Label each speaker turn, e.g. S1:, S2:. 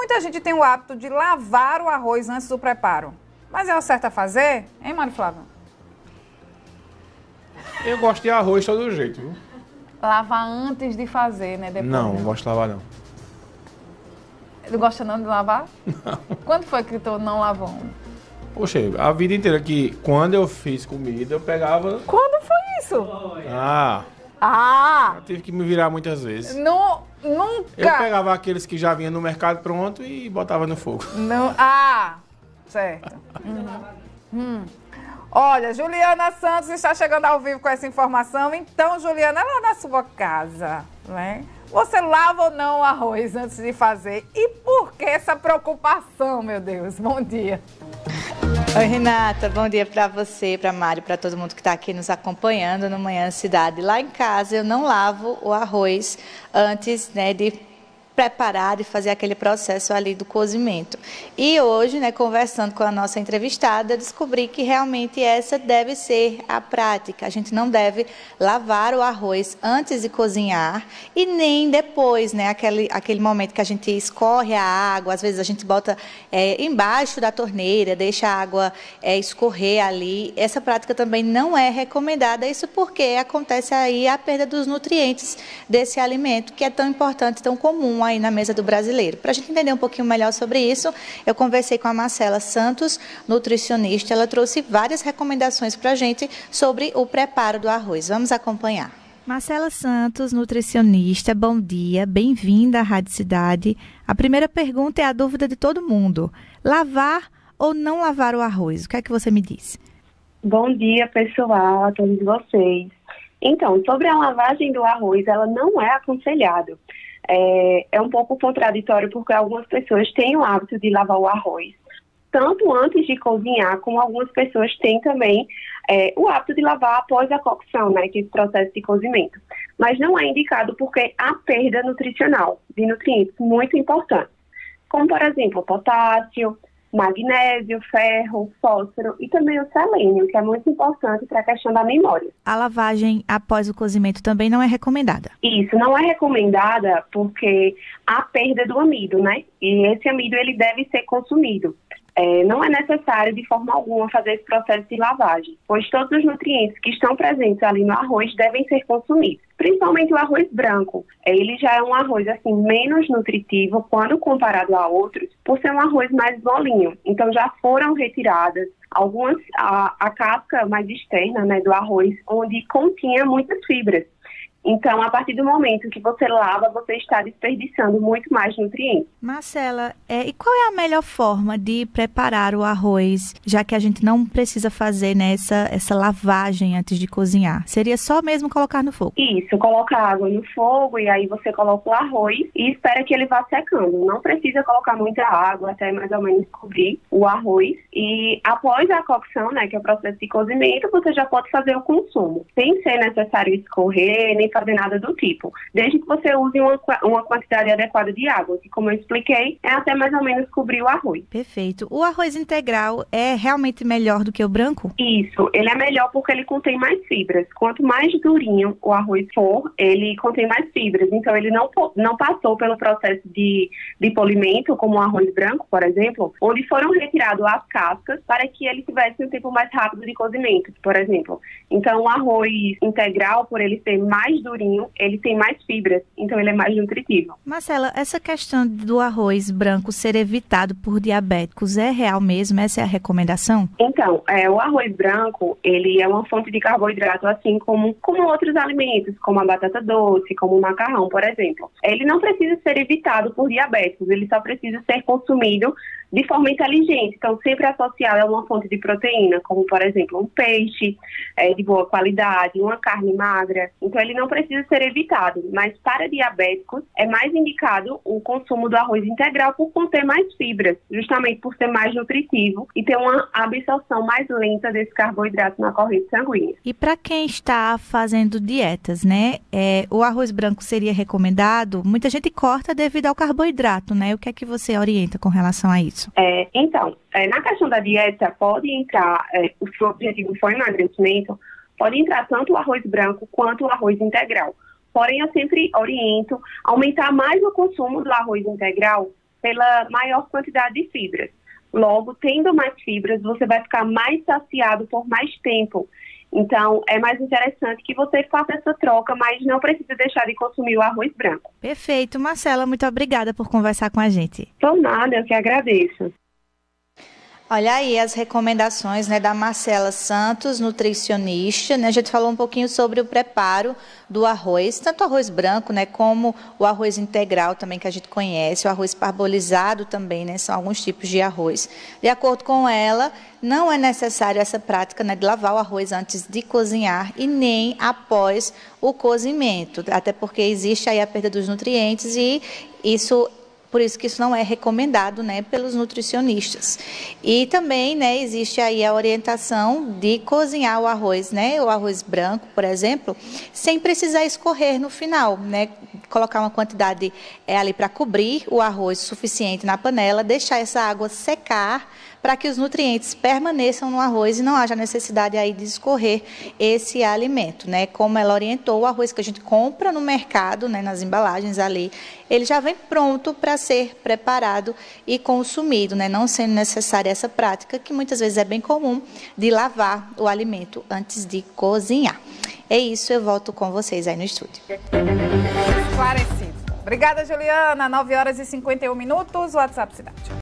S1: Muita gente tem o hábito de lavar o arroz antes do preparo. Mas é o certo a fazer, hein, Mário Flávio?
S2: Eu gosto de arroz de todo jeito, viu?
S1: Lavar antes de fazer, né? Depois,
S2: Não,
S1: né?
S2: não gosto de lavar, não.
S1: Não gosta não de lavar?
S2: Não.
S1: Quando foi que tu não lavou?
S2: Poxa, a vida inteira que quando eu fiz comida, eu pegava...
S1: Quando foi isso?
S2: Eu tive que me virar muitas vezes.
S1: Nunca.
S2: Eu pegava aqueles que já vinham no mercado pronto e botava no fogo.
S1: Certo. Olha, Juliana Santos está chegando ao vivo com essa informação. Então, Juliana, lá na sua casa, né? Você lava ou não o arroz antes de fazer? E por que essa preocupação, meu Deus? Bom dia.
S3: Oi, Renata. Bom dia para você, para Mário, para todo mundo que está aqui nos acompanhando no Manhã Cidade. Lá em casa, eu não lavo o arroz antes, né, de preparar e fazer aquele processo ali do cozimento. E hoje, né, conversando com a nossa entrevistada, descobri que realmente essa deve ser a prática. A gente não deve lavar o arroz antes de cozinhar e nem depois, né, aquele momento que a gente escorre a água, às vezes a gente bota embaixo da torneira, deixa a água escorrer ali. Essa prática também não é recomendada, isso porque acontece aí a perda dos nutrientes desse alimento, que é tão importante, tão comum aí na mesa do brasileiro. Para a gente entender um pouquinho melhor sobre isso, eu conversei com a Marcela Santos, nutricionista. Ela trouxe várias recomendações para a gente sobre o preparo do arroz. Vamos acompanhar. Marcela Santos, nutricionista, bom dia, bem-vinda à Rádio Cidade. A primeira pergunta é a dúvida de todo mundo. Lavar ou não lavar o arroz? O que é que você me diz?
S4: Bom dia, pessoal, a todos vocês. Então, sobre a lavagem do arroz, ela não é aconselhada. É um pouco contraditório porque algumas pessoas têm o hábito de lavar o arroz, tanto antes de cozinhar, como algumas pessoas têm também o hábito de lavar após a cocção, né, que é esse processo de cozimento. Mas não é indicado porque há perda nutricional de nutrientes muito importantes, como, por exemplo, potássio, magnésio, ferro, fósforo e também o selênio, que é muito importante para a questão da memória.
S3: A lavagem após o cozimento também não é recomendada?
S4: Isso, não é recomendada porque há perda do amido, né? E esse amido ele deve ser consumido. Não é necessário de forma alguma fazer esse processo de lavagem, pois todos os nutrientes que estão presentes ali no arroz devem ser consumidos. Principalmente o arroz branco. Ele já é um arroz assim menos nutritivo quando comparado a outros, por ser um arroz mais molinho. Então já foram retiradas algumas a casca mais externa, né, do arroz, onde continha muitas fibras. Então, a partir do momento que você lava, você está desperdiçando muito mais nutrientes.
S3: Marcela, e qual é a melhor forma de preparar o arroz, já que a gente não precisa fazer, né, essa lavagem antes de cozinhar? Seria só mesmo colocar no fogo?
S4: Isso, coloca água no fogo e aí você coloca o arroz e espera que ele vá secando. Não precisa colocar muita água, até mais ou menos cobrir o arroz. E após a cocção, né, que é o processo de cozimento, você já pode fazer o consumo, sem ser necessário escorrer, nem fazer nada do tipo, desde que você use uma quantidade adequada de água, que, como eu expliquei, é até mais ou menos cobrir o arroz.
S3: Perfeito. O arroz integral é realmente melhor do que o branco?
S4: Isso, ele é melhor porque ele contém mais fibras. Quanto mais durinho o arroz for, ele contém mais fibras, então ele não passou pelo processo de polimento, como o arroz branco, por exemplo, onde foram retiradas as cascas para que ele tivesse um tempo mais rápido de cozimento, por exemplo. Então, o arroz integral, por ele ser mais durinho, ele tem mais fibras, então ele é mais nutritivo.
S3: Marcela, essa questão do arroz branco ser evitado por diabéticos é real mesmo? Essa é a recomendação?
S4: Então, o arroz branco, ele é uma fonte de carboidrato, assim como outros alimentos, como a batata doce, como o macarrão, por exemplo. Ele não precisa ser evitado por diabéticos, ele só precisa ser consumido de forma inteligente, então sempre associado a uma fonte de proteína, como por exemplo um peixe de boa qualidade, uma carne magra, então ele não precisa ser evitado, mas para diabéticos é mais indicado o consumo do arroz integral por conter mais fibras, justamente por ser mais nutritivo e ter uma absorção mais lenta desse carboidrato na corrente sanguínea.
S3: E para quem está fazendo dietas, né, o arroz branco seria recomendado? Muita gente corta devido ao carboidrato, né? O que é que você orienta com relação a isso?
S4: Então, na questão da dieta, pode entrar, o seu objetivo for emagrecimento, pode entrar tanto o arroz branco quanto o arroz integral. Porém, eu sempre oriento aumentar mais o consumo do arroz integral pela maior quantidade de fibras. Logo, tendo mais fibras, você vai ficar mais saciado por mais tempo. Então, é mais interessante que você faça essa troca, mas não precisa deixar de consumir o arroz branco.
S3: Perfeito. Marcela, muito obrigada por conversar com a gente.
S4: Por nada, eu que agradeço.
S3: Olha aí as recomendações, né, da Marcela Santos, nutricionista, né? A gente falou um pouquinho sobre o preparo do arroz, tanto o arroz branco, né, como o arroz integral também que a gente conhece, o arroz parbolizado também, né, são alguns tipos de arroz. De acordo com ela, não é necessário essa prática, né, de lavar o arroz antes de cozinhar e nem após o cozimento, até porque existe aí a perda dos nutrientes e por isso que isso não é recomendado, né, pelos nutricionistas. E também, né, existe aí a orientação de cozinhar o arroz, né, o arroz branco, por exemplo, sem precisar escorrer no final, né, colocar uma quantidade ali para cobrir o arroz suficiente na panela, deixar essa água secar para que os nutrientes permaneçam no arroz e não haja necessidade aí de escorrer esse alimento, né? Como ela orientou, o arroz que a gente compra no mercado, né, nas embalagens ali, ele já vem pronto para ser preparado e consumido, né? Não sendo necessária essa prática, que muitas vezes é bem comum, de lavar o alimento antes de cozinhar. É isso, eu volto com vocês aí no estúdio.
S1: Esclarecido. Obrigada, Juliana. 9h51, WhatsApp Cidade.